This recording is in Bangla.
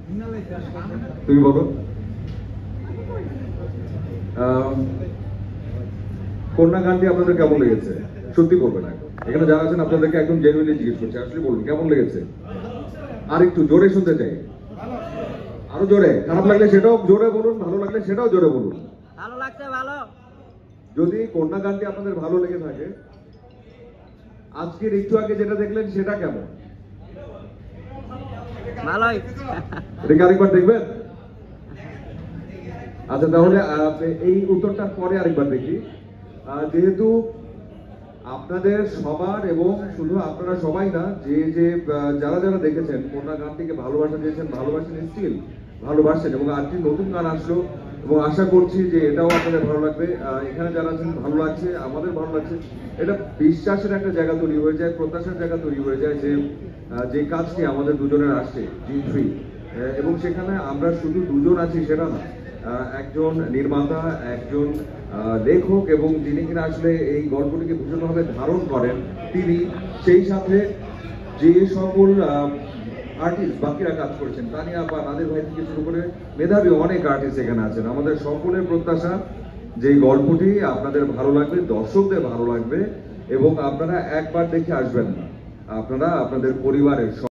তুমি বলো কন্যা গানটি আপনাদের কেমন লেগেছে? সত্যি বলবেন না, এখানে যারা আছেন আপনাদেরকে একদম জেনুইনলি জিজ্ঞেস করছি, আসলে বলুন কেমন লেগেছে। আর একটু জোরে শুনতে চাই, আরো জোরে। খারাপ লাগলে সেটাও জোরে বলুন, ভালো লাগলে সেটাও জোরে বলুন। ভালো লাগছে, ভালো। যদি কন্যা গানটি আপনাদের ভালো লেগে থাকে, আজকের একটু আগে যেটা দেখলেন সেটা কেমন? ভালোই। এটাকে আরেকবার দেখবেন? আচ্ছা, তাহলে এই উত্তরটার পরে আরেকবার দেখি। যেহেতু আপনাদের সবার, এবং শুধু আপনারা সবাই না, যারা যারা দেখেছেন কন্যা গানটিকে ভালোবাসা দিয়েছেন, ভালোবাসেন, স্টিল ভালোবাসেন, এবং আরেকটি নতুন গান আসলো এবং আশা করছি যে এটাও আপনাদের ভালো লাগবে। এখানে যারা আছেন ভালো লাগছে, আমাদের ভালো লাগছে। এটা বিশ্বাসের একটা জায়গা তৈরি হয়ে যায়, প্রত্যাশার জায়গা তৈরি হয়ে যায় যে কাজটি আমাদের দুজনের আসছে G3, এবং সেখানে আমরা শুধু দুজন আছি সেটা না, একজন নির্মাতা, একজন লেখক, এবং যিনি কিনা আসলে এই গল্পটিকে ভীষণভাবে ধারণ করেন তিনি, সেই সাথে যে সকল আর্টিস্ট বাকিরা কাজ করেছেন, তানিয়া বা নাদের ভাই থেকে শুরু করে মেধাবী অনেক আর্টিস্ট এখানে আছেন। আমাদের সকলের প্রত্যাশা যে এই গল্পটি আপনাদের ভালো লাগবে, দর্শকদের ভালো লাগবে, এবং আপনারা একবার দেখে আসবেন না, আপনারা আপনাদের পরিবারের